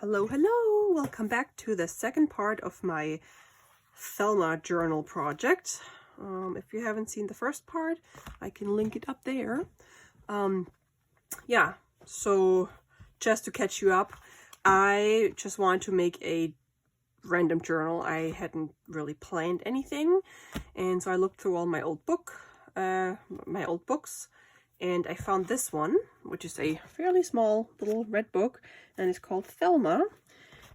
Hello, hello! Welcome back to the second part of my Thelma journal project. If you haven't seen the first part, I can link it up there. Yeah, so just to catch you up, I just wanted to make a random journal. I hadn't really planned anything, and so I looked through all my old books, and I found this one, which is a fairly small little red book, and it's called Thelma.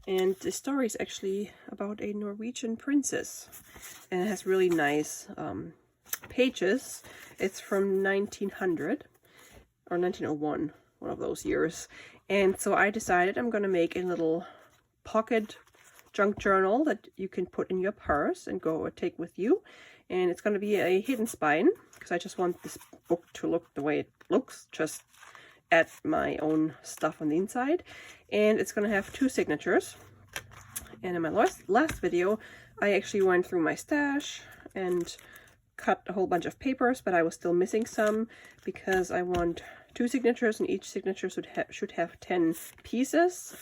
And the story is actually about a Norwegian princess, and it has really nice pages. It's from 1900 or 1901, one of those years. And so I decided I'm gonna make a little pocket junk journal that you can put in your purse and go or take with you. And it's gonna be a hidden spine, because I just want this book to look the way it looks, just add my own stuff on the inside. And it's gonna have 2 signatures. And in my last video, I actually went through my stash and cut a whole bunch of papers, but I was still missing some because I want 2 signatures, and each signature should have 10 pieces,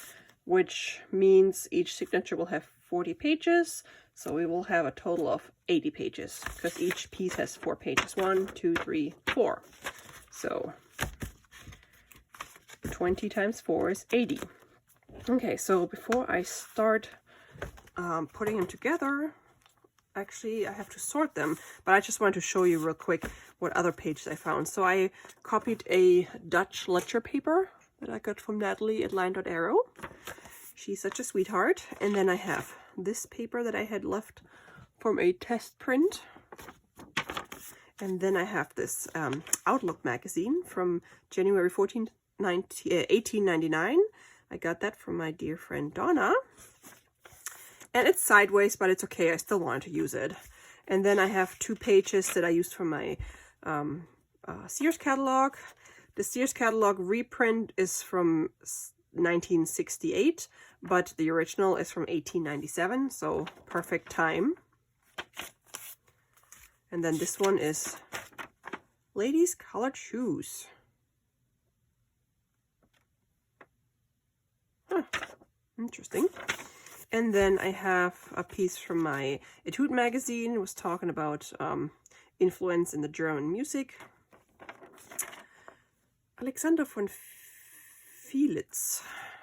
which means each signature will have 40 pages. So we will have a total of 80 pages, because each piece has 4 pages. 1, 2, 3, 4. So 20 times 4 is 80. Okay, so before I start putting them together, actually I have to sort them, but I just wanted to show you real quick what other pages I found. So I copied a Dutch lecture paper that I got from Natalie at Line.Arrow. She's such a sweetheart. And then I have this paper that I had left from a test print. And then I have this Outlook magazine from January 14th, 1899. I got that from my dear friend Donna. And it's sideways, but it's okay. I still wanted to use it. And then I have 2 pages that I used from my Sears catalog. The Sears catalog reprint is from 1968, but the original is from 1897, so perfect time. And then this one is Ladies' Colored Shoes. Huh, interesting. And then I have a piece from my Etude magazine. It was talking about influence in the German music. Alexander von Felitz.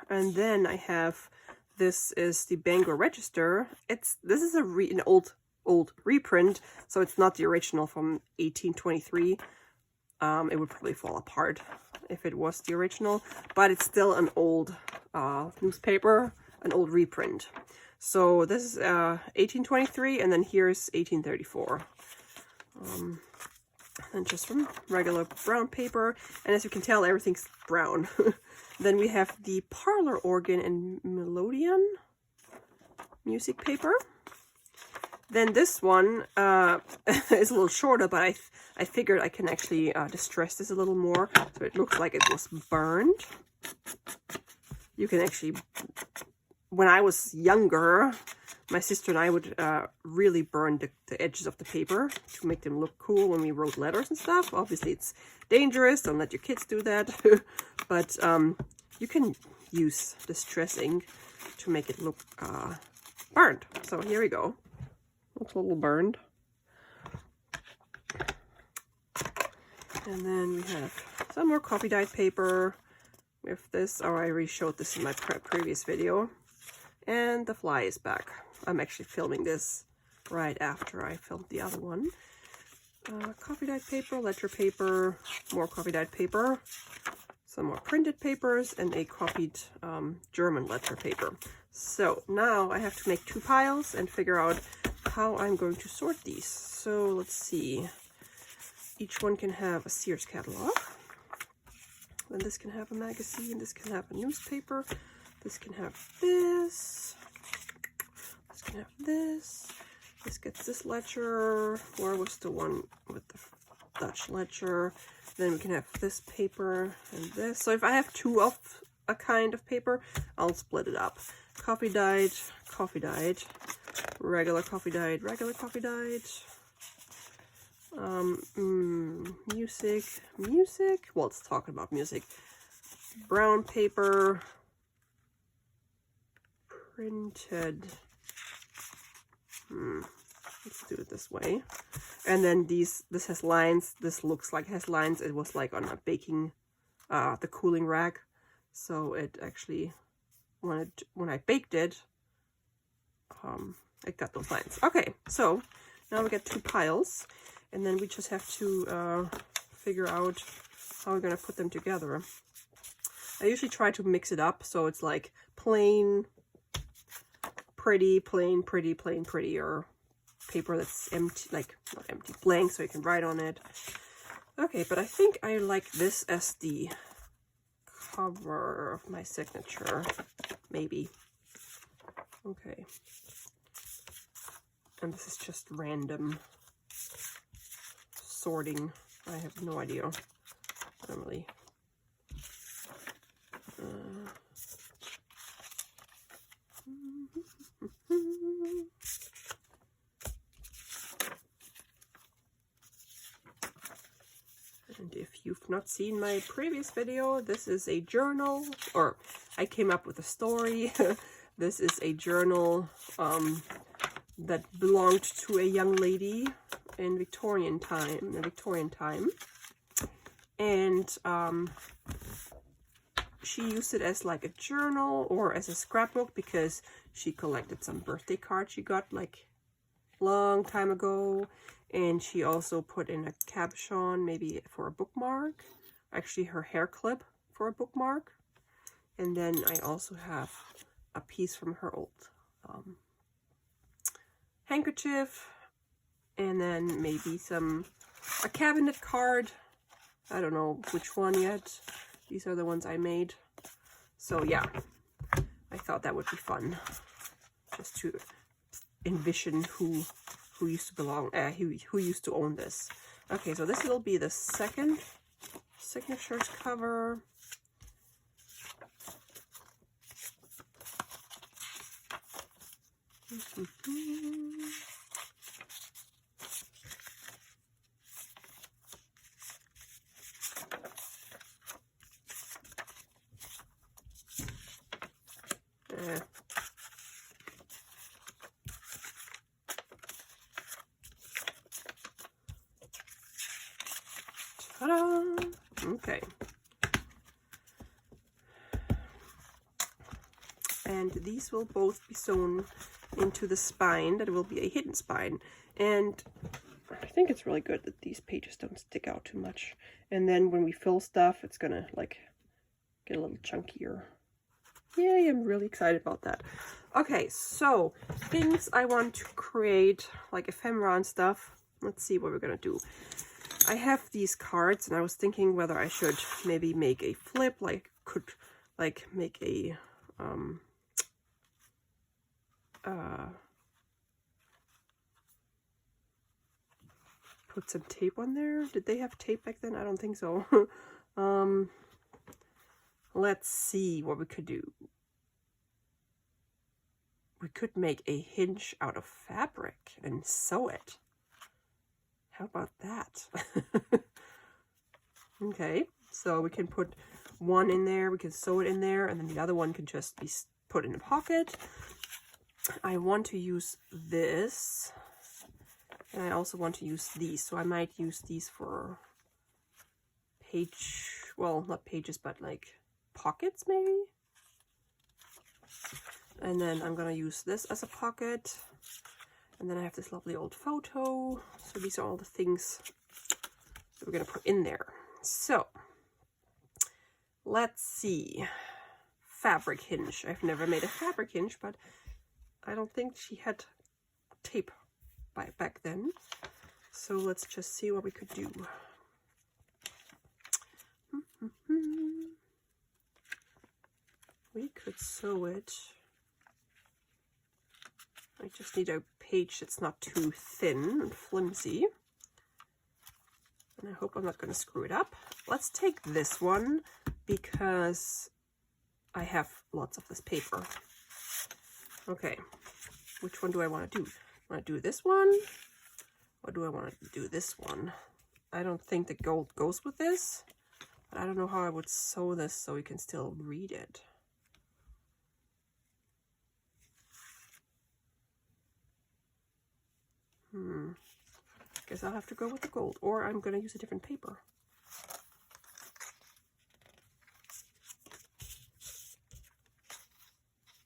And then I have, this is the Bangor Register. This is an old reprint, so it's not the original from 1823. It would probably fall apart if it was the original, but it's still an old newspaper, an old reprint. So this is 1823, and then here's 1834. And just from regular brown paper, and as you can tell, everything's brown. Then we have the Parlor Organ and Melodeon music paper. Then this one is a little shorter, but I figured I can actually distress this a little more, so it looks like it was burned. You can actually, when I was younger, my sister and I would really burn the edges of the paper to make them look cool when we wrote letters and stuff. Obviously, it's dangerous. Don't let your kids do that. But you can use distressing to make it look burned. So here we go. Looks a little burned. And then we have some more coffee dyed paper with this. Oh, I already showed this in my previous video. And the fly is back. I'm actually filming this right after I filmed the other one. Coffee dyed paper, letter paper, more coffee dyed paper, some more printed papers, and a copied German letter paper. So now I have to make 2 piles and figure out how I'm going to sort these. So let's see. Each one can have a Sears catalog. Then this can have a magazine, this can have a newspaper, this can have this, this can have this, this gets this ledger. Where was the one with the Dutch ledger? Then we can have this paper and this. So if I have 2 of a kind of paper, I'll split it up. Coffee dyed, regular coffee dyed, regular coffee dyed. Music. Well, it's talking about music. Brown paper. printed. Let's do it this way. And then this has lines. This looks like it has lines. It was like on a baking, the cooling rack. So it actually, when I baked it, it got those lines. Okay, so now we get 2 piles, and then we just have to figure out how we're gonna put them together. I usually try to mix it up so it's like plain, pretty, plain, pretty, plain, pretty, or paper that's empty, like not empty, blank, so you can write on it. Okay, but I think I like this as the cover of my signature, maybe. Okay. And this is just random sorting. I have no idea. I don't really. And if you've not seen my previous video, this is a journal, or I came up with a story. This is a journal that belonged to a young lady in Victorian time, and she used it as like a journal or as a scrapbook because she collected some birthday cards she got like long time ago, and she also put in a cabochon maybe for a bookmark, actually her hair clip for a bookmark, and then I also have a piece from her old handkerchief, and then maybe a cabinet card. I don't know which one yet. These are the ones I made. So yeah, I thought that would be fun, just to envision who used to belong, who used to own this. Okay, so this will be the second signatures cover. Ta-da! Okay. And these will both be sewn into the spine. That will be a hidden spine. And I think it's really good that these pages don't stick out too much. And then when we fill stuff, it's gonna like get a little chunkier. Yay, I'm really excited about that. Okay, so things I want to create, like ephemera and stuff. Let's see what we're gonna do. I have these cards, and I was thinking whether I should maybe make a flip, make a put some tape on there. Did they have tape back then? I don't think so. Let's see what we could do. We could make a hinge out of fabric and sew it. How about that? Okay, so we can put one in there, we can sew it in there, and then the other one can just be put in a pocket. I want to use this, and I also want to use these, so I might use these for not pages, but like pockets maybe. And then I'm gonna use this as a pocket. And then I have this lovely old photo. So these are all the things that we're gonna put in there. So let's see. Fabric hinge. I've never made a fabric hinge, but I don't think she had tape back then. So let's just see what we could do. We could sew it. I just need a page that's not too thin and flimsy. And I hope I'm not going to screw it up. Let's take this one because I have lots of this paper. Okay, which one do I want to do? I want to do this one, or do I want to do this one? I don't think the gold goes with this, but I don't know how I would sew this so we can still read it. Guess I'll have to go with the gold, or I'm gonna use a different paper.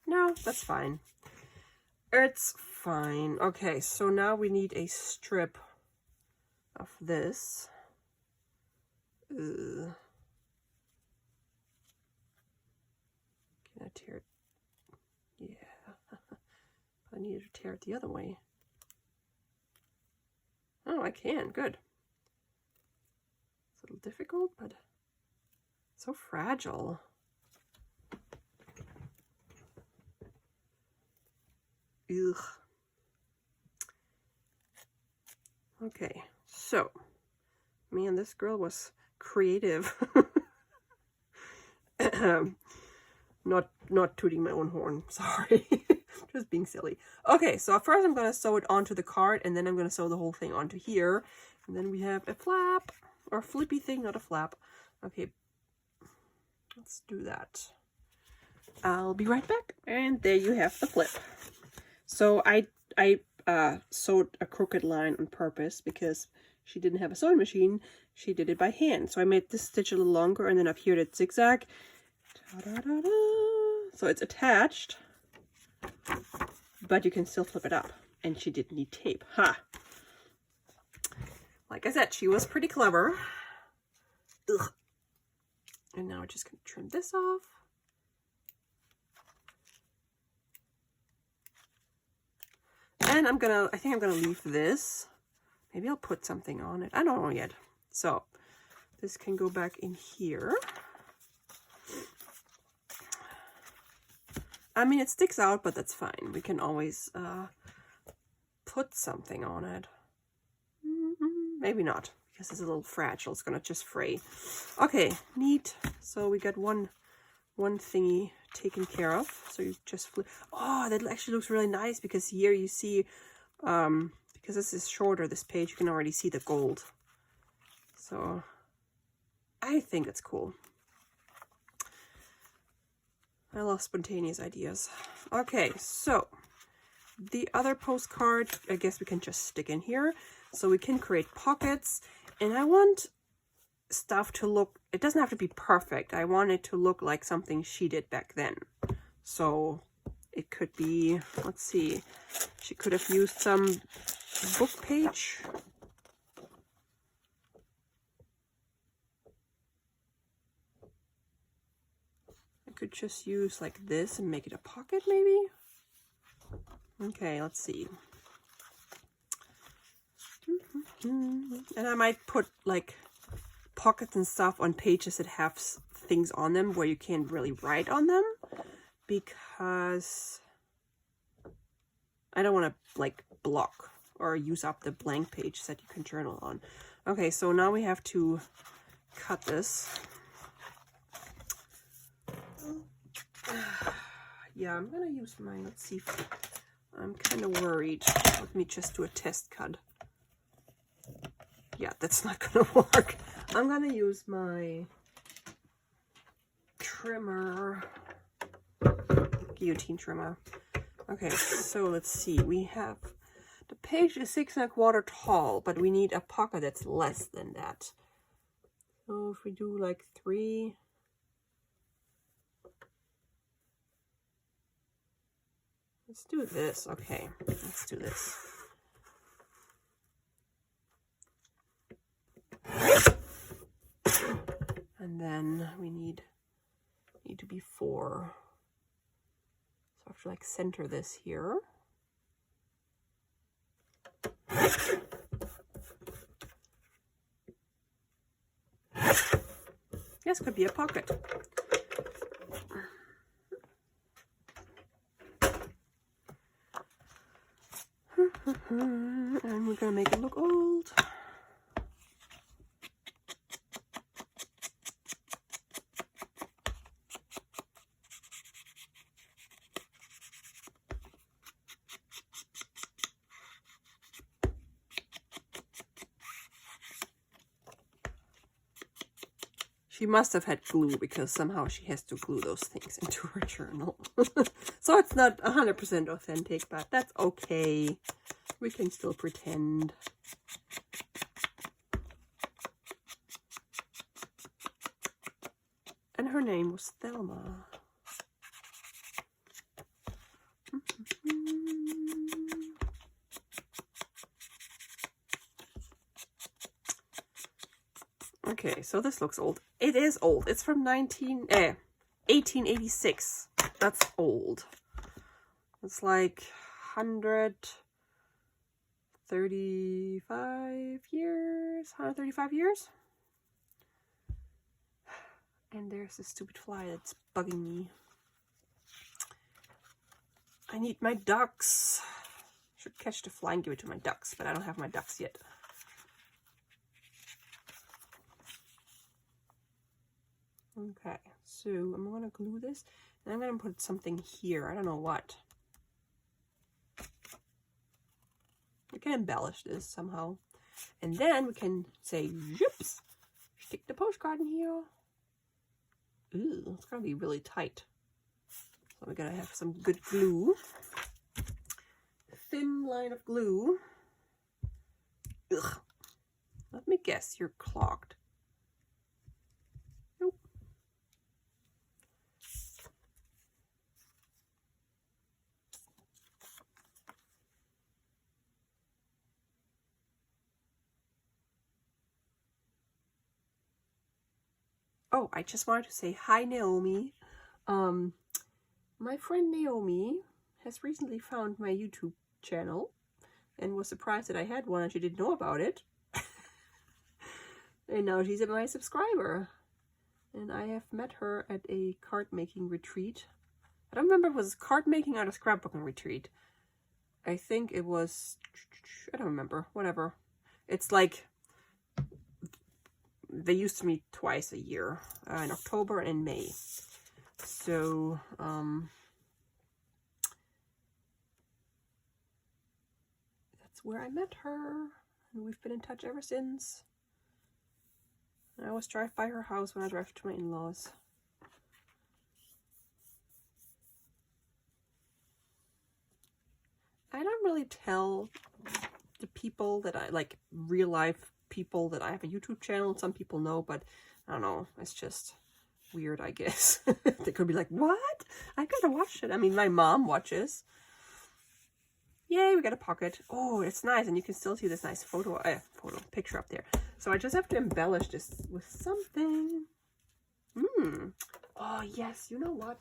No, that's fine. It's fine. Okay, so now we need a strip of this. Ugh. Can I tear it? Yeah. I need to tear it the other way. Oh, I can. Good. It's a little difficult, but so fragile. Ugh. Okay, so, man, this girl was creative. Not tooting my own horn, sorry. Just being silly. Okay, so first I'm going to sew it onto the card, and then I'm going to sew the whole thing onto here. And then we have a flap, or flippy thing, not a flap. Okay, let's do that. I'll be right back. And there you have the flip. So I sewed a crooked line on purpose because she didn't have a sewing machine. She did it by hand. So I made this stitch a little longer, and then up here it zigzag. Ta-da-da-da. So it's attached, but you can still flip it up. And she didn't need tape. Ha! Like I said, she was pretty clever. Ugh. And now we're just going to trim this off. And I think I'm gonna leave this. Maybe I'll put something on it. I don't know yet. So this can go back in here. I mean, it sticks out, but that's fine. We can always put something on it. Maybe not, because it's a little fragile. It's gonna just fray. Okay, neat. So we got one thingy taken care of. So you just flip. Oh, that actually looks really nice, because here you see, because this is shorter, this page, you can already see the gold. So I think it's cool. I love spontaneous ideas. Okay, so the other postcard, I guess we can just stick in here. So we can create pockets, and I want stuff to look, it doesn't have to be perfect. I want it to look like something she did back then. So it could be, let's see, she could have used some book page. I could just use like this and make it a pocket maybe. Okay, let's see. And I might put like pockets and stuff on pages that have things on them where you can't really write on them, because I don't want to like block or use up the blank page that you can journal on. Okay, so now we have to cut this. Yeah, I'm gonna use mine. Let's see. I'm kind of worried. Let me just do a test cut. Yeah, that's not gonna work. I'm gonna use my trimmer, guillotine trimmer. Okay, so let's see. We have, the page is 6 1/4 tall, but we need a pocket that's less than that. So if we do like 3, let's do this. Okay, let's do this. And then we need to be 4. So I have to like center this here. This could be a pocket. And we're gonna make it look old. She must have had glue, because somehow she has to glue those things into her journal. So it's not 100% authentic, but that's okay. We can still pretend. And her name was Thelma. Okay, so this looks old. It is old. It's from 1886. That's old. It's like 135 years. 135 years. And there's this stupid fly that's bugging me. I need my ducks. Should catch the fly and give it to my ducks, but I don't have my ducks yet. Okay, so I'm going to glue this, and I'm going to put something here. I don't know what. We can embellish this somehow. And then we can say, "Oops, stick the postcard in here." Ooh, it's going to be really tight. So we're going to have some good glue. Thin line of glue. Ugh. Let me guess, you're clogged. Nope. Oh, I just wanted to say hi, Naomi. My friend Naomi has recently found my YouTube channel and was surprised that I had one and she didn't know about it. And now she's my subscriber. And I have met her at a card making retreat. I don't remember if it was card making or a scrapbooking retreat. I think it was, I don't remember, whatever. It's like, they used to meet twice a year, in October and in May. So, that's where I met her, and we've been in touch ever since. I always drive by her house when I drive to my in-laws. I don't really tell the people that I like, real life people, that I have a YouTube channel. Some people know, but I don't know. It's just weird, I guess. They could be like, what? I gotta watch it. I mean, my mom watches. Yay, we got a pocket. Oh, it's nice. And you can still see this nice picture up there. So I just have to embellish this with something. Oh, yes. You know what?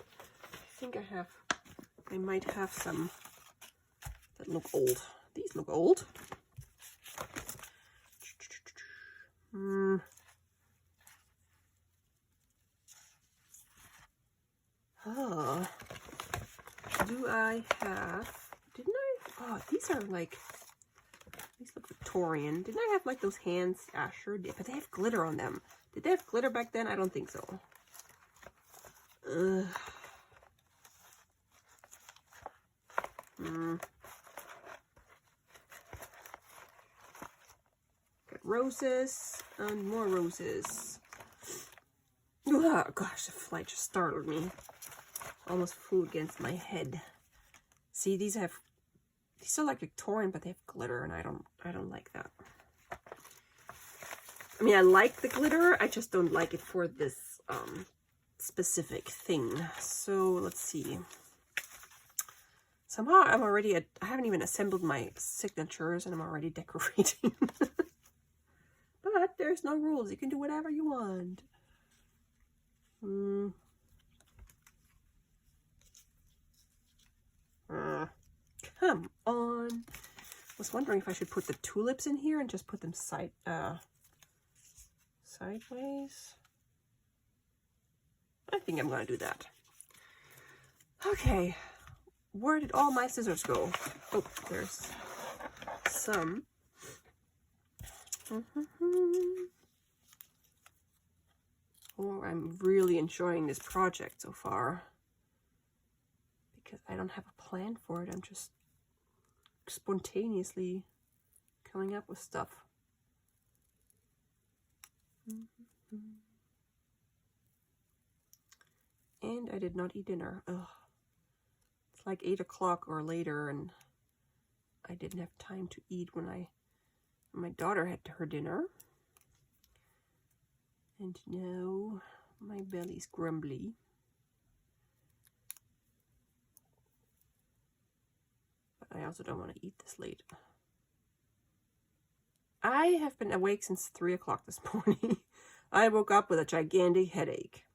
I think I might have some that look old. These look old. Oh, do I have, didn't I? Oh, these are like, these look Victorian. Didn't I have like those hands? Ah, sure did, but they have glitter on them. Did they have glitter back then? I don't think so. Got roses and more roses. Oh gosh, the fly just startled me. Almost flew against my head. See, these are like Victorian, but they have glitter, and I don't like that. I mean, I like the glitter, I just don't like it for this specific thing. So let's see. Somehow I'm already I haven't even assembled my signatures, and I'm already decorating. But there's no rules. You can do whatever you want. Come on. I was wondering if I should put the tulips in here and just put them sideways. I think I'm going to do that. Okay. Where did all my scissors go? Oh, there's some. Oh, I'm really enjoying this project so far. Because I don't have a plan for it. I'm just spontaneously coming up with stuff. And I did not eat dinner. Ugh. It's like 8 o'clock or later, and I didn't have time to eat when my daughter had her dinner. And now my belly's grumbly. But I also don't want to eat this late. I have been awake since 3 o'clock this morning. I woke up with a gigantic headache.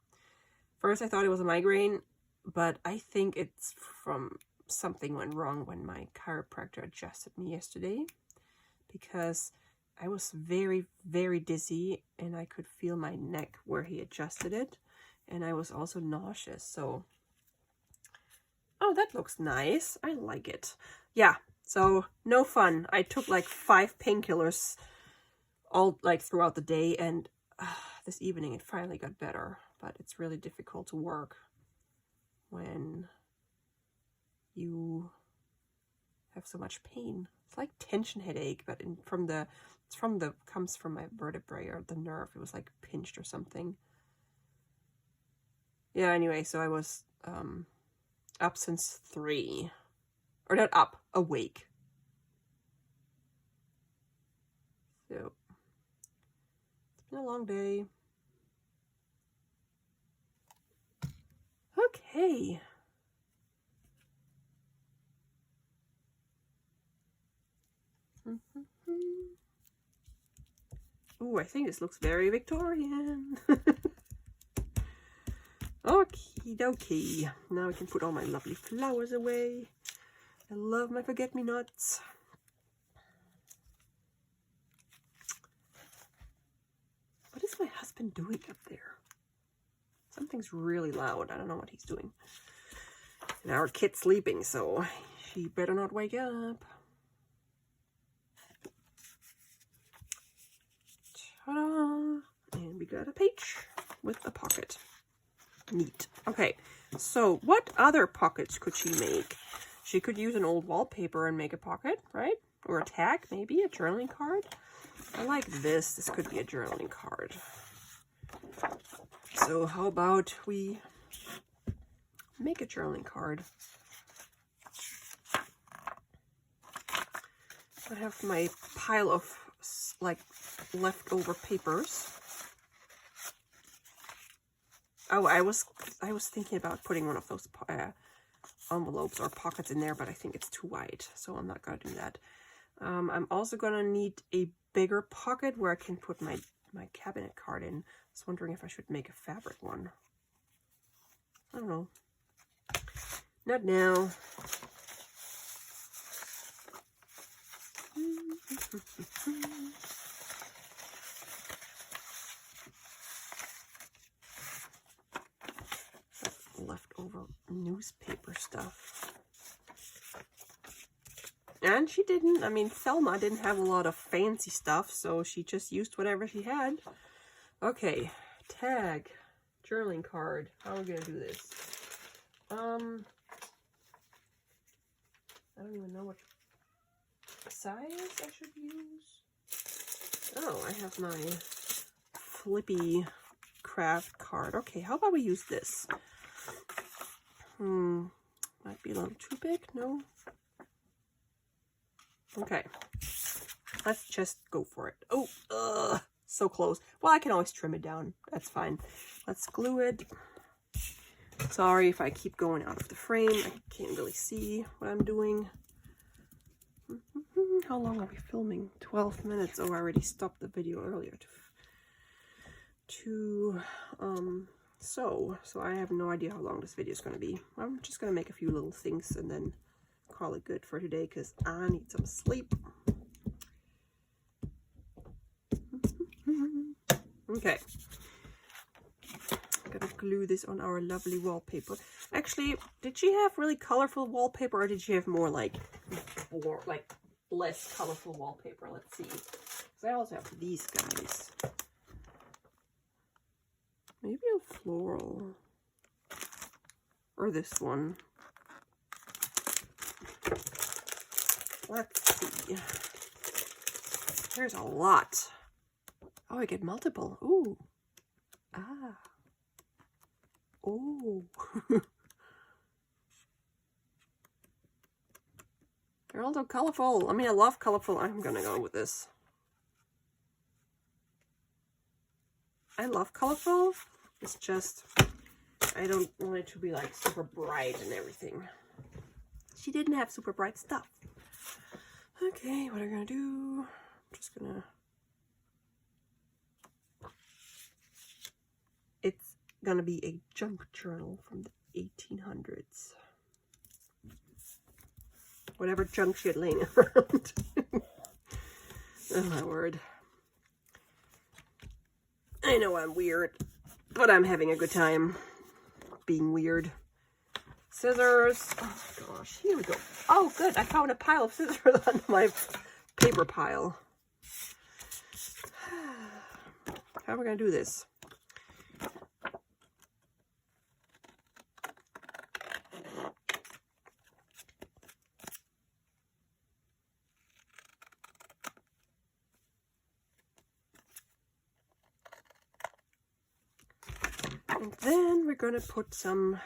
First I thought it was a migraine, but I think it's from something went wrong when my chiropractor adjusted me yesterday, because I was very, very dizzy and I could feel my neck where he adjusted it, and I was also nauseous. So, oh, that looks nice. I like it. Yeah, so no fun. I took like 5 painkillers all like throughout the day, and this evening it finally got better, but it's really difficult to work when you have so much pain. It's like tension headache, but comes from my vertebrae or the nerve. It was like pinched or something. Yeah, anyway, so I was up since 3. Or not up, awake. So it's been a long day. Okay. Ooh, I think this looks very Victorian. Okie dokie. Now I can put all my lovely flowers away. I love my forget-me-nots. What is my husband doing up there? Something's really loud. I don't know what he's doing. And our kid's sleeping, so she better not wake up. Ta-da! And we got a page with a pocket. Neat. Okay, so what other pockets could she make? She could use an old wallpaper and make a pocket, right? Or a tag, maybe a journaling card. I like this. This could be a journaling card. So how about we make a journaling card? I have my pile of like leftover papers. Oh, I was thinking about putting one of those envelopes or pockets in there, but I think it's too wide, so I'm not gonna do that. I'm also gonna need a bigger pocket where I can put my cabinet card in. I was wondering if I should make a fabric one. I don't know. Not now. Leftover newspaper stuff. And she didn't, I mean, Thelma didn't have a lot of fancy stuff, so she just used whatever she had. Okay, tag, journaling card. How are we gonna do this? I don't even know what size I should use. Oh, I have my flippy craft card. Okay, how about we use this? Might be a little too big. No. Okay. Let's just go for it. Oh, so close. Well, I can always trim it down. That's fine. Let's glue it. Sorry if I keep going out of the frame. I can't really see what I'm doing. How long are we filming? 12 minutes. Oh, I already stopped the video earlier so I have no idea how long this video is going to be. I'm just going to make a few little things and then call it good for today because I need some sleep. Okay. I'm going to glue this on our lovely wallpaper. Actually, did she have really colorful wallpaper or did she have more like less colorful wallpaper? Let's see. Because I also have these guys. Maybe a floral. Or this one. Let's see. There's a lot. Oh, I get multiple. Ooh. Ah. Oh. They're all so colorful. I mean, I love colorful. I'm gonna go with this. I love colorful. It's just, I don't want it to be like super bright and everything. She didn't have super bright stuff. Okay, what am I gonna do? I'm just gonna... It's gonna be a junk journal from the 1800s. Whatever junk she had laying around. Oh my word. I know I'm weird, but I'm having a good time being weird. Scissors. Oh my gosh, here we go. Oh good, I found a pile of scissors on my paper pile. How am I gonna do this? And then we're gonna put some,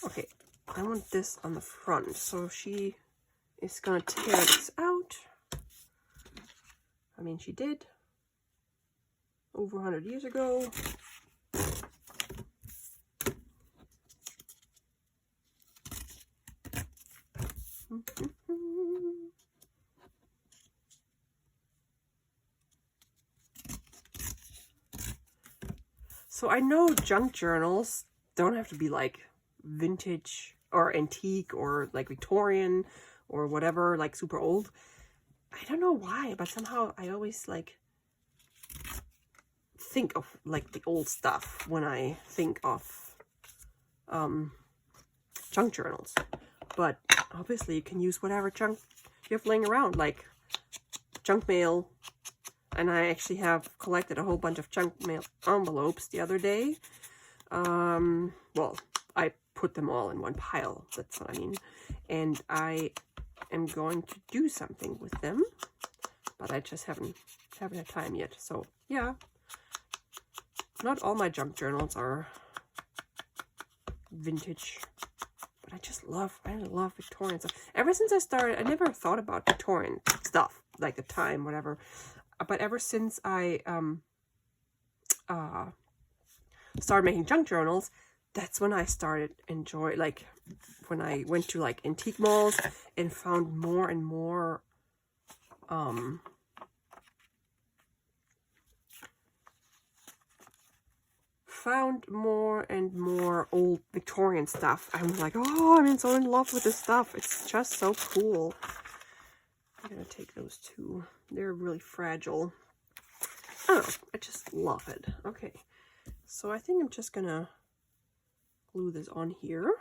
okay, I want this on the front, so she is gonna tear this out. I mean, she did over 100 years ago. So I know junk journals don't have to be like vintage or antique or like Victorian or whatever, like super old. I don't know why, but somehow I always like think of like the old stuff when I think of junk journals. But obviously you can use whatever junk you have laying around, like junk mail. And I actually have collected a whole bunch of junk mail envelopes the other day. Well, I put them all in one pile. That's what I mean. And I am going to do something with them, but I just haven't had time yet. So yeah, not all my junk journals are vintage, but I love Victorian stuff. Ever since I started, I never thought about Victorian stuff, like the time, whatever. But ever since I started making junk journals, that's when I started enjoy, like when I went to like antique malls and found more and more old Victorian stuff. I was like, oh, I'm so in love with this stuff. It's just so cool. I'm gonna take those two. They're really fragile. I don't know, I just love it. Okay, so I think I'm just gonna glue this on here.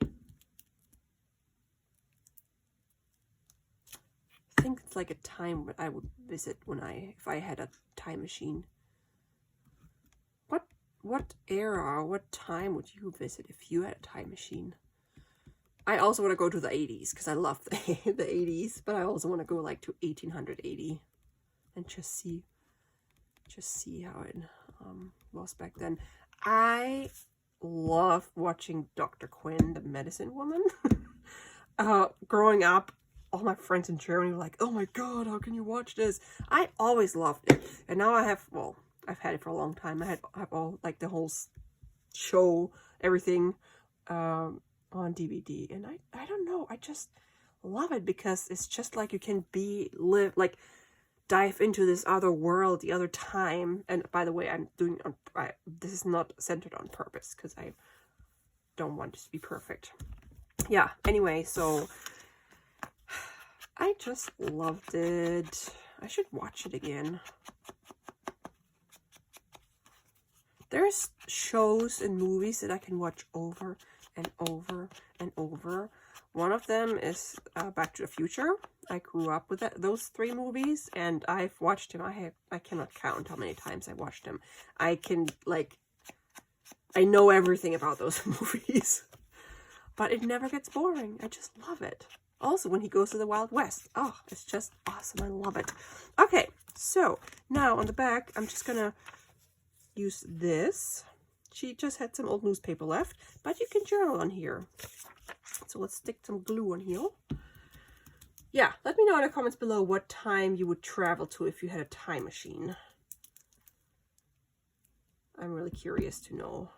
I think it's like a time I would visit if I had a time machine. What era, what time would you visit if you had a time machine? I also want to go to the 80s because I love the 80s, but I also want to go like to 1880 and just see how it was back then. I love watching Dr. Quinn, the medicine woman. Growing up, all my friends in Germany were like, oh my god, how can you watch this? I always loved it. And now I've had it for a long time. I have all, like, the whole show, everything, on DVD, and I don't know, I just love it because it's just like you can dive into this other world, the other time. And by the way, this is not centered on purpose because I don't want this to be perfect. Yeah, anyway, so I just loved it. I should watch it again. There's shows and movies that I can watch over and over and over. One of them is Back to the Future. I grew up with those 3 movies, and I've watched them. I cannot count how many times I watched them. I know everything about those movies, but it never gets boring. I just love it. Also, when he goes to the Wild West, oh, it's just awesome. I love it. Okay, so now on the back, I'm just gonna use this. She just had some old newspaper left, but you can journal on here. It's So let's stick some glue on here. Yeah, let me know in the comments below what time you would travel to if you had a time machine. I'm really curious to know.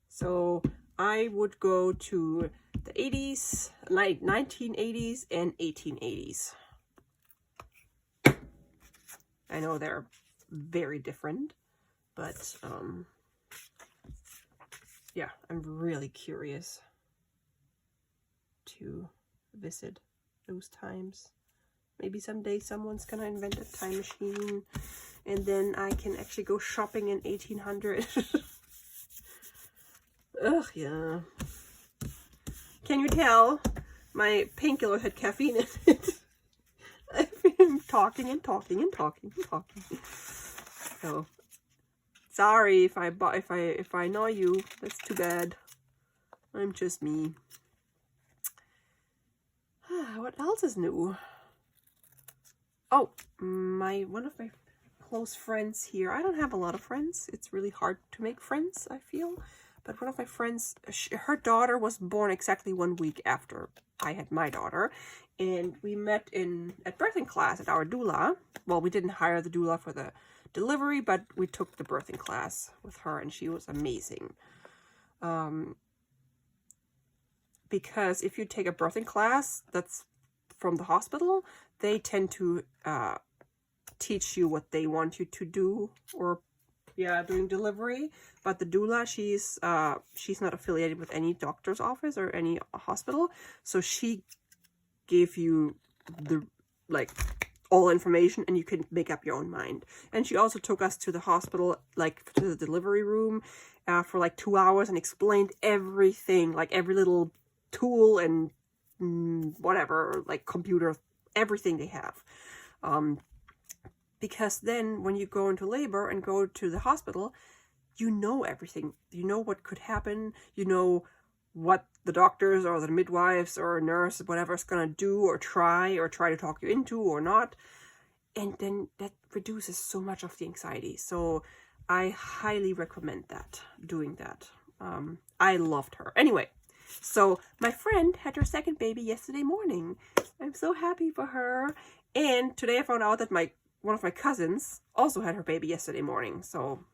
So I would go to the 80s, 1980s and 1880s. I know they're very different, but yeah, I'm really curious to visit those times. Maybe someday someone's gonna invent a time machine and then I can actually go shopping in 1800. Ugh, yeah. Can you tell my painkiller had caffeine in it? I've been talking and talking and talking and talking. So sorry if I annoy you. That's too bad. I'm just me. What else is new? Oh, one of my close friends here. I don't have a lot of friends. It's really hard to make friends, I feel. But one of my friends, her daughter was born exactly 1 week after I had my daughter. And we met at birthing class at our doula. Well, we didn't hire the doula for the delivery, but we took the birthing class with her, and she was amazing. Because if you take a birthing class that's from the hospital, they tend to teach you what they want you to do, or during delivery. But the doula, she's not affiliated with any doctor's office or any hospital, so she gave you the all information, and you can make up your own mind. And she also took us to the hospital, to the delivery room, for 2 hours, and explained everything, every little tool and whatever, computer, everything they have. Because then when you go into labor and go to the hospital, you know everything. You know what could happen. You know what the doctors or the midwives or nurse, whatever, is going to do or try to talk you into or not. And then that reduces so much of the anxiety. So I highly recommend doing that. I loved her. Anyway, so my friend had her second baby yesterday morning. I'm so happy for her. And today I found out that one of my cousins also had her baby yesterday morning. So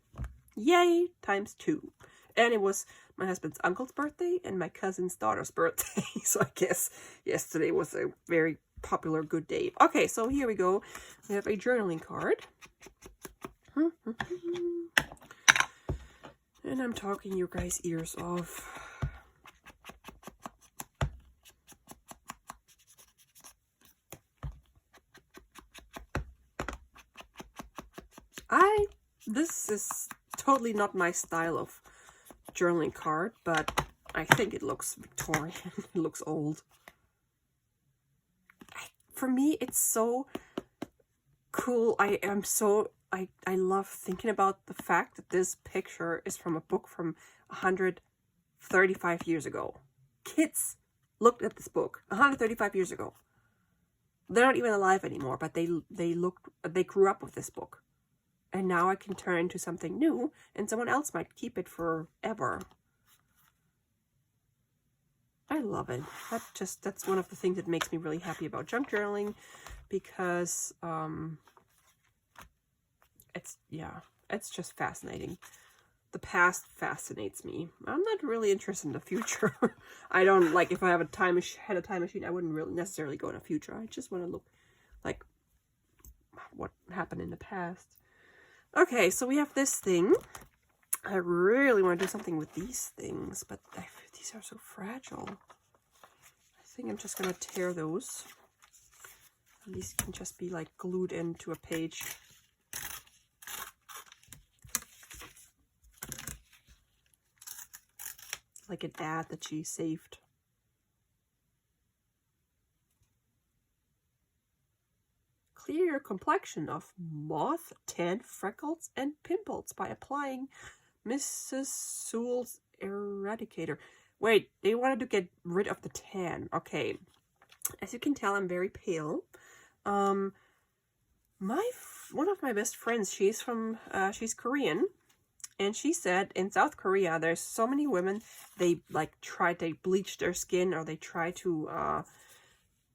yay, ×2. And it was my husband's uncle's birthday and my cousin's daughter's birthday. So I guess yesterday was a very popular good day. Okay, so here we go. We have a journaling card. And I'm talking your guys' ears off. This is totally not my style of journaling card, but I think it looks Victorian. It looks old. For me, it's so cool. I love thinking about the fact that this picture is from a book from 135 years ago. Kids looked at this book 135 years ago. They're not even alive anymore, but they grew up with this book. And now I can turn into something new, and someone else might keep it forever. I love it. That's one of the things that makes me really happy about junk journaling, because it's just fascinating. The past fascinates me. I'm not really interested in the future. I don't if I had a time machine, I wouldn't really necessarily go in the future. I just want to look what happened in the past. Okay, so we have this thing. I really want to do something with these things, but these are so fragile. I think I'm just going to tear those. These can just be glued into a page. Like an ad that she saved. Clear your complexion of moth, tan, freckles, and pimples by applying Mrs. Sewell's Eradicator. Wait, they wanted to get rid of the tan. Okay. As you can tell, I'm very pale. One of my best friends, she's Korean, And she said in South Korea, there's so many women, they like they bleach their skin, or they try to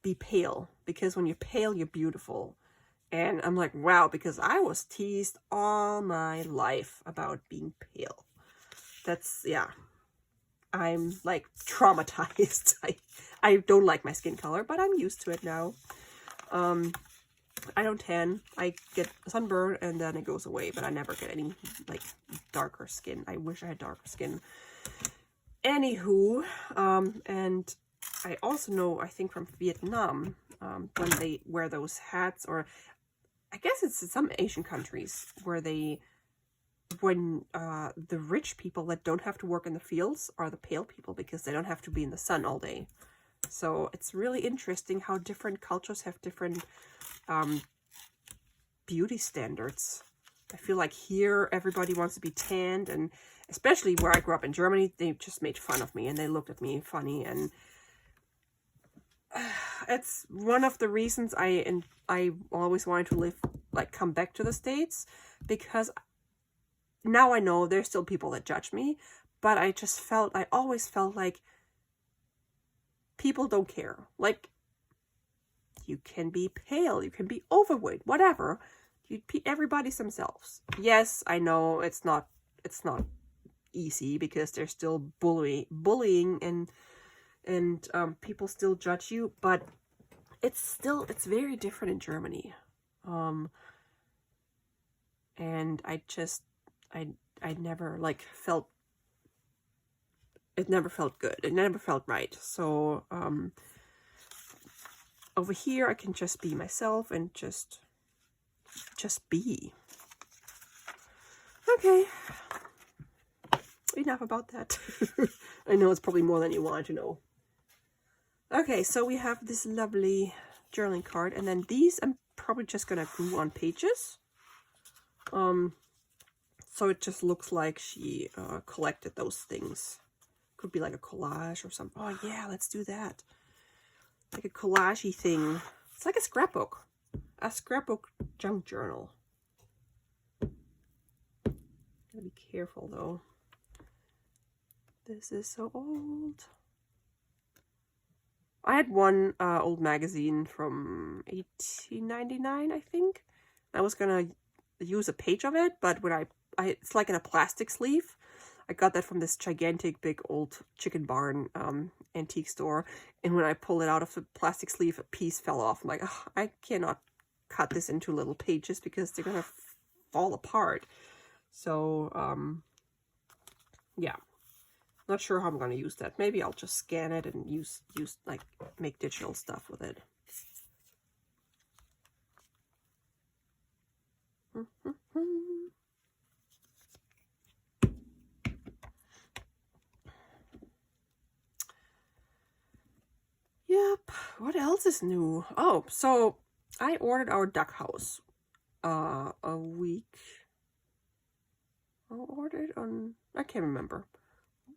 be pale, because when you're pale, you're beautiful. And I'm like, wow, because I was teased all my life about being pale. That's, yeah. I'm like traumatized. I don't like my skin color, but I'm used to it now. I don't tan. I get sunburn and then it goes away, but I never get any like darker skin. I wish I had darker skin. Anywho, and I also know, I think from Vietnam, when they wear those hats, or I guess it's in some Asian countries where when the rich people that don't have to work in the fields are the pale people, because they don't have to be in the sun all day. So it's really interesting how different cultures have different beauty standards. I feel like here everybody wants to be tanned, and especially where I grew up in Germany, they just made fun of me and they looked at me funny, and it's one of the reasons I always wanted to come back to the States, because now I know there's still people that judge me, but I always felt like people don't care. Like, you can be pale, you can be overweight, whatever. Everybody's themselves. Yes, I know it's not easy, because there's still bullying and people still judge you, but it's very different in Germany. And I never felt, it never felt good. It never felt right. So over here I can just be myself and just be. Okay. Enough about that. I know it's probably more than you wanted to know. Okay, so we have this lovely journaling card, and then these I'm probably just gonna glue on pages. So it just looks like she collected those things. Could be like a collage or something. Oh yeah, let's do that. Like a collage-y thing. It's like a scrapbook. A scrapbook junk journal. Gotta be careful though. This is so old. I had one old magazine from 1899, I think. I was gonna use a page of it, but when it's like in a plastic sleeve. I got that from this gigantic big old chicken barn antique store, and when I pulled it out of the plastic sleeve, a piece fell off. I'm like, oh, I cannot cut this into little pages because they're gonna fall apart. So yeah, not sure how I'm gonna use that. Maybe I'll just scan it and use like make digital stuff with it. Yep. What else is new? Oh, so I ordered our duck house a week. I ordered on, I can't remember.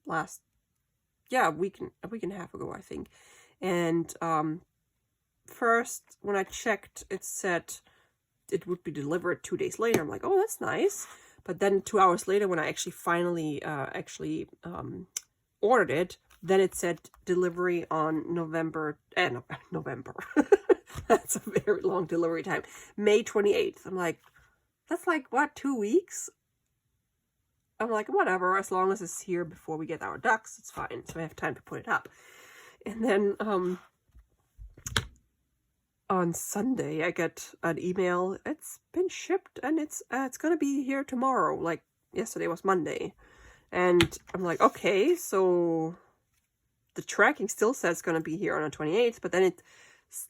A week and a half ago, I think. And first when I checked, it said it would be delivered 2 days later. I'm like, oh, that's nice. But then 2 hours later, when I actually finally ordered it, then it said delivery on November. That's a very long delivery time. May 28th. I'm like, that's like, what, 2 weeks? I'm like, whatever, as long as it's here before we get our ducks, it's fine. So I have time to put it up. And then on Sunday, I get an email. It's been shipped and it's going to be here tomorrow. Like, yesterday was Monday. And I'm like, okay, so the tracking still says it's going to be here on the 28th, but then it's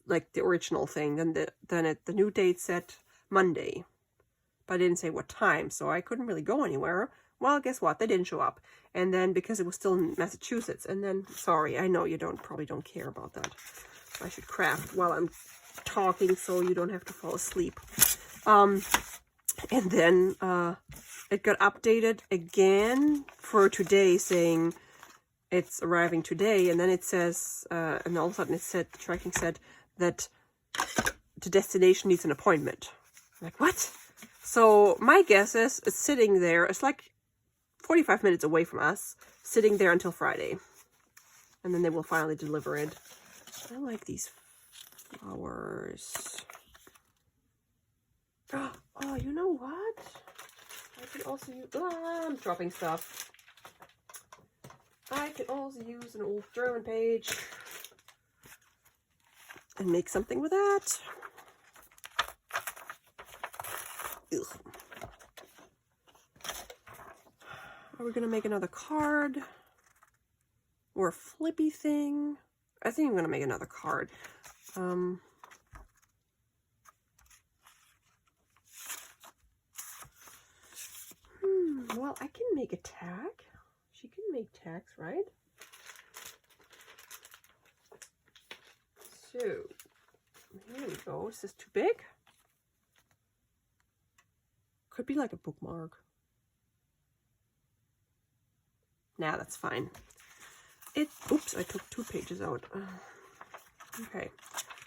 like the original thing. Then the new date said Monday, but I didn't say what time, so I couldn't really go anywhere. Well, guess what? They didn't show up. And then because it was still in Massachusetts, and then, sorry, I know you probably don't care about that. I should craft while I'm talking so you don't have to fall asleep. And then it got updated again for today, saying it's arriving today, and then it says, and all of a sudden the tracking said that the destination needs an appointment. I'm like, what? So my guess is it's sitting there. It's like 45 minutes away from us, sitting there until Friday. And then they will finally deliver it. I like these flowers. Oh, you know what? I could also use... I'm dropping stuff. I could also use an old German page and make something with that. Ugh. Are we gonna make another card? Or a flippy thing? I think I'm gonna make another card. Well, I can make a tag. She can make tags, right? So, here we go. Is this too big? Could be like a bookmark. Nah, that's fine. Oops, I took 2 pages out. Okay,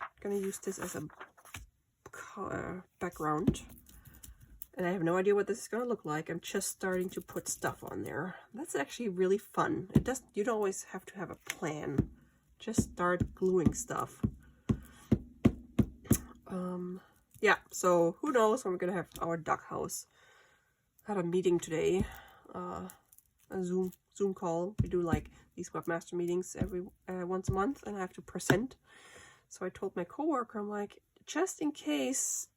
I'm gonna use this as a background. And I have no idea what this is gonna look like. I'm just starting to put stuff on there. That's actually really fun. You don't always have to have a plan. Just start gluing stuff. Yeah, so who knows when we're gonna have our duck house. I had a meeting today, a Zoom call. We do like these webmaster meetings every once a month, and I have to present. So I told my coworker, I'm like, just in case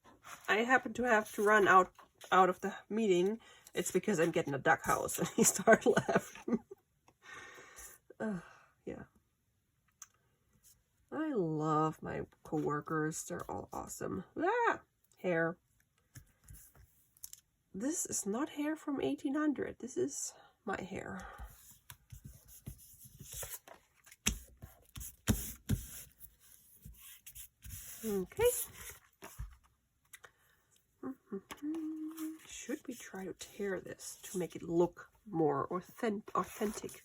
I happen to have to run out of the meeting, it's because I'm getting a duck house. And he started laughing. Yeah. I love my coworkers. They're all awesome. Ah, hair. This is not hair from 1800. This is my hair. Okay. Should we try to tear this to make it look more authentic?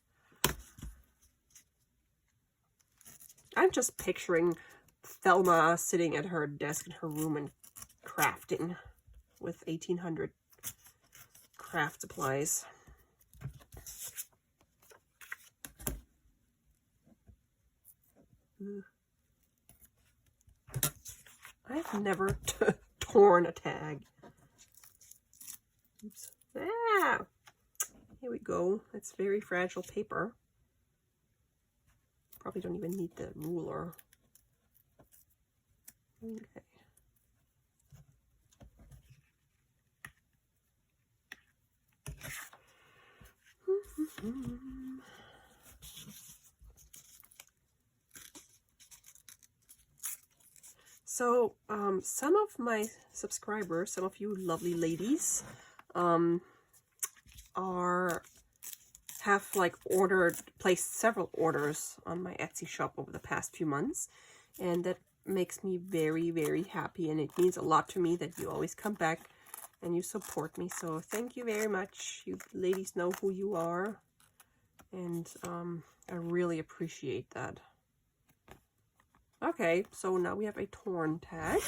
I'm just picturing Thelma sitting at her desk in her room and crafting with 1800 craft supplies. I've never torn a tag. Oops. Ah! Here we go. It's very fragile paper. Probably don't even need the ruler. Okay. So, some of my subscribers, some of you lovely ladies, have like placed several orders on my Etsy shop over the past few months, and that makes me very, very happy, and it means a lot to me that you always come back and you support me. So thank you very much. You ladies know who you are, and I really appreciate that. Okay, so now we have a torn tag.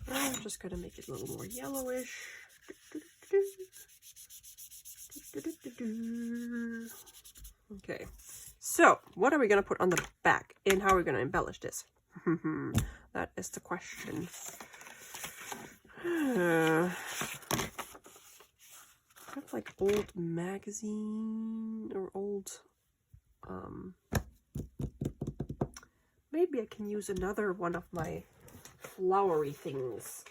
I'm just going to make it a little more yellowish. Okay, so what are we going to put on the back, and how are we going to embellish this? That is the question. I have like old magazine or old, maybe I can use another one of my flowery things,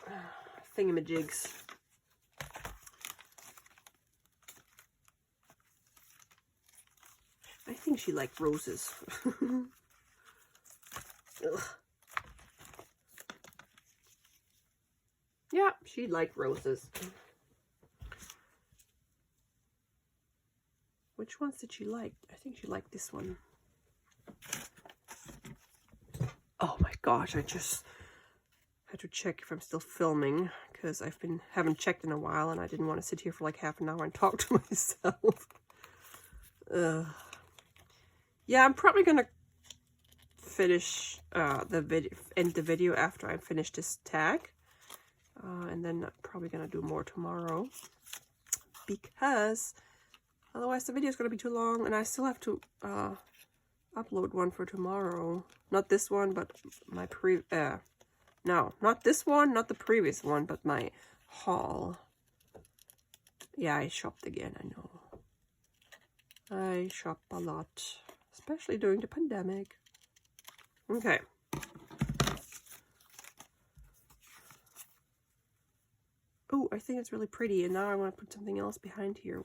thingamajigs. I think she liked roses. Ugh. Yeah, she liked roses. Which ones did she like? I think she liked this one. Oh my gosh, I just had to check if I'm still filming, because haven't checked in a while, and I didn't want to sit here for like half an hour and talk to myself. Yeah, I'm probably gonna finish end the video after I finish this tag, and then I'm probably gonna do more tomorrow, because otherwise the video is gonna be too long, and I still have to upload one for tomorrow. Not this one, but my no, not this one, not the previous one, but my haul. Yeah, I shopped again, I know. I shop a lot, especially during the pandemic. Okay. Oh, I think it's really pretty, and now I want to put something else behind here.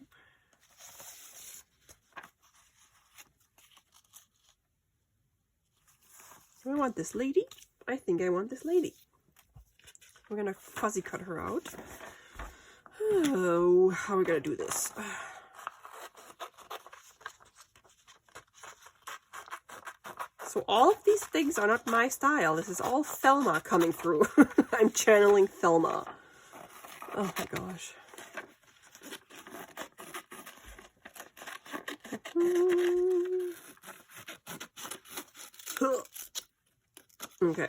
Do I want this lady? I think I want this lady. We're gonna fuzzy cut her out. Oh, how are we gonna do this? So all of these things are not my style. This is all Thelma coming through. I'm channeling Thelma. Oh my gosh. Okay.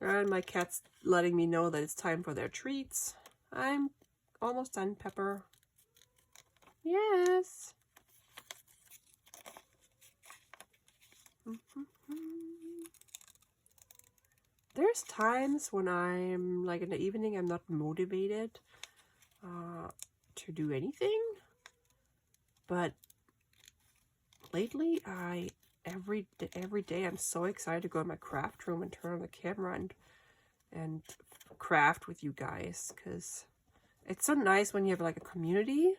And my cat's letting me know that it's time for their treats. I'm almost done, Pepper. Yes. There's times when I'm like in the evening, I'm not motivated to do anything, but lately every day I'm so excited to go in my craft room and turn on the camera and craft with you guys, because it's so nice when you have like a community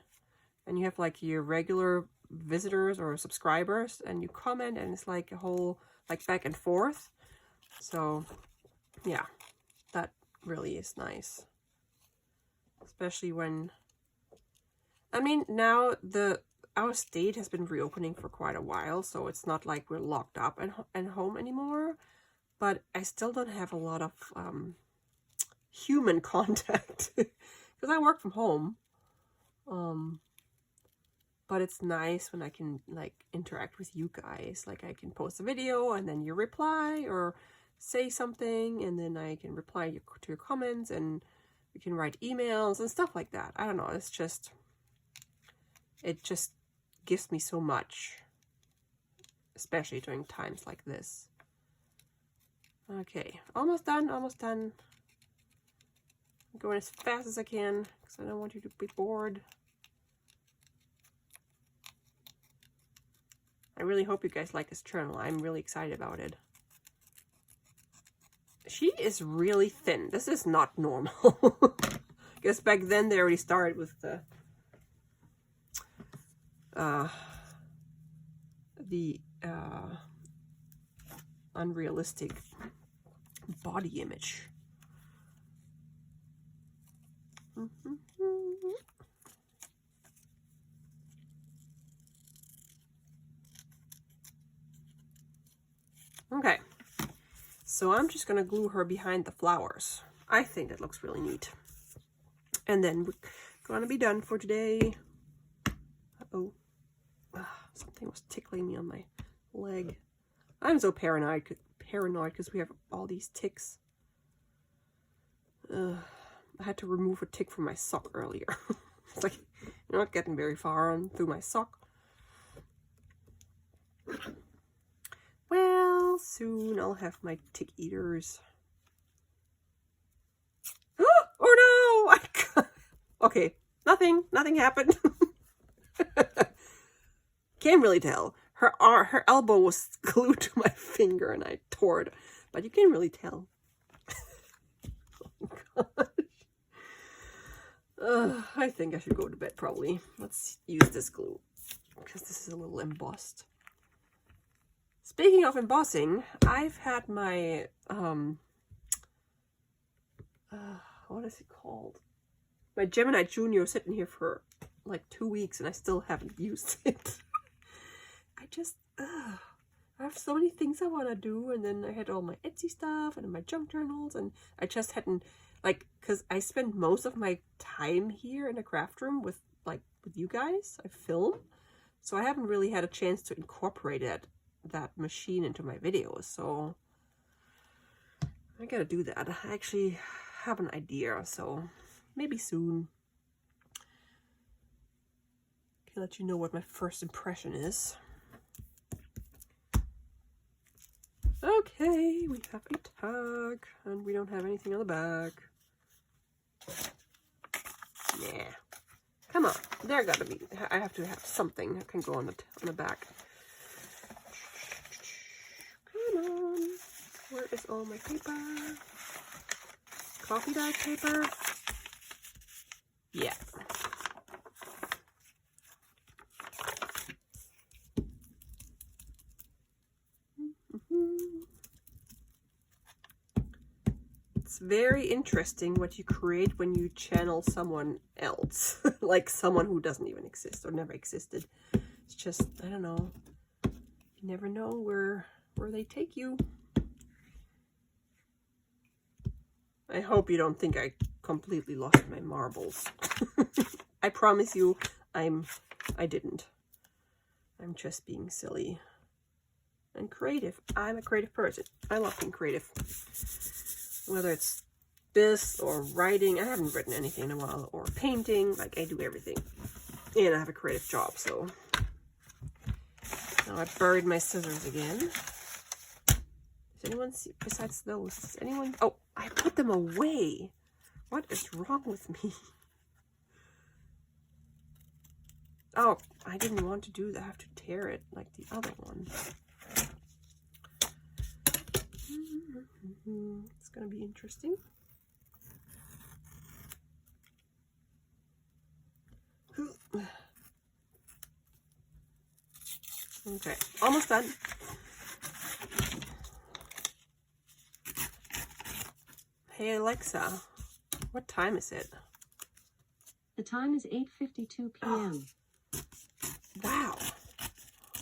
and you have like your regular visitors or subscribers and you comment, and it's like a whole like back and forth. So yeah, that really is nice, especially when, I mean, now our state has been reopening for quite a while, so it's not like we're locked up at home anymore, but I still don't have a lot of human contact because I work from home. But it's nice when I can like interact with you guys. Like I can post a video and then you reply or say something, and then I can reply to your comments, and we can write emails and stuff like that. I don't know. It just gives me so much, especially during times like this. Okay, almost done, almost done. I'm going as fast as I can because I don't want you to be bored. I really hope you guys like this journal. I'm really excited about it. She is really thin. This is not normal. I guess back then they already started with the unrealistic body image. Okay, so I'm just gonna glue her behind the flowers. I think that looks really neat. And then we're gonna be done for today. Uh-oh. Something was tickling me on my leg. I'm so paranoid because we have all these ticks. I had to remove a tick from my sock earlier. It's like, you're not getting very far on through my sock. Well, soon I'll have my tick eaters. Oh no! Okay, nothing happened. Can't really tell. Her elbow was glued to my finger and I tore it, but you can't really tell. Oh gosh. I think I should go to bed probably. Let's use this glue because this is a little embossed. Speaking of embossing, I've had my, what is it called? My Gemini Junior sitting here for like 2 weeks and I still haven't used it. I I have so many things I want to do, and then I had all my Etsy stuff and my junk journals, and I just hadn't, like, because I spend most of my time here in the craft room with you guys. I film, so I haven't really had a chance to incorporate that machine into my videos, so I gotta do that. I actually have an idea, so maybe soon. I'll let you know what my first impression is. Okay, we have a tag, and we don't have anything on the back. Yeah. Come on, there gotta be. I have to have something that can go on the back. Come on. Where is all my paper? Coffee dyed paper? Yeah. It's very interesting what you create when you channel someone else, like someone who doesn't even exist or never existed. It's just, I don't know. You never know where they take you. I hope you don't think I completely lost my marbles. I promise you, I didn't. I'm just being silly and creative. I'm a creative person. I love being creative. Whether it's this or writing, I haven't written anything in a while, or painting, like I do everything. And I have a creative job, so. Now I buried my scissors again. Does anyone see, besides those, does anyone, oh, I put them away. What is wrong with me? Oh, I didn't want to do that. I have to tear it like the other one. It's gonna be interesting. Okay, almost done. Hey Alexa, what time is it? The time is 8:52 p.m. Wow,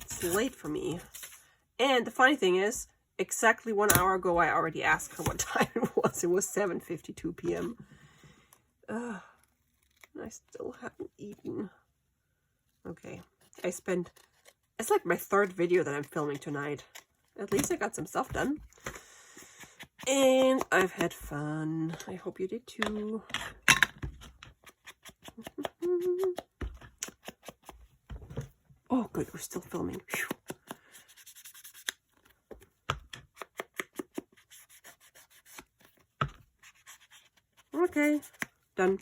it's late for me. And the funny thing is, exactly 1 hour ago, I already asked her what time it was. It was 7:52 p.m. And I still haven't eaten. Okay, it's like my third video that I'm filming tonight. At least I got some stuff done. And I've had fun. I hope you did too. Oh, good, we're still filming. Phew. Okay, done.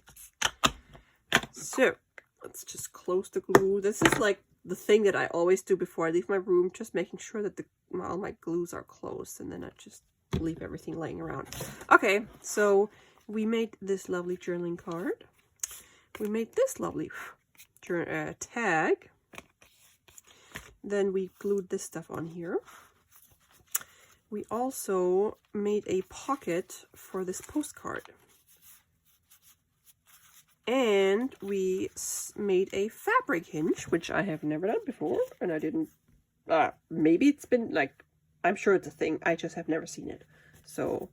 So, let's just close the glue. This is like the thing that I always do before I leave my room, just making sure that all my glues are closed, and then I just leave everything laying around. Okay, so we made this lovely journaling card. We made this lovely tag. Then we glued this stuff on here. We also made a pocket for this postcard. And we made a fabric hinge, which I have never done before, and I didn't, maybe it's been, like, I'm sure it's a thing, I just have never seen it. So,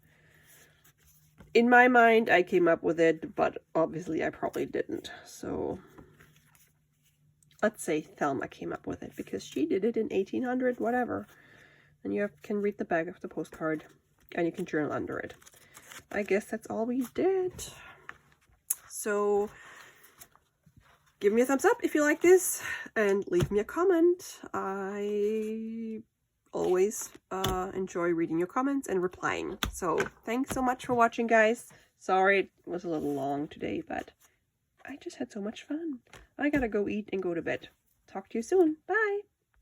in my mind, I came up with it, but obviously I probably didn't. So, let's say Thelma came up with it, because she did it in 1800, whatever. And you can read the back of the postcard, and you can journal under it. I guess that's all we did. So, give me a thumbs up if you like this, and leave me a comment. I always enjoy reading your comments and replying. So, thanks so much for watching, guys. Sorry it was a little long today, but I just had so much fun. I gotta go eat and go to bed. Talk to you soon. Bye!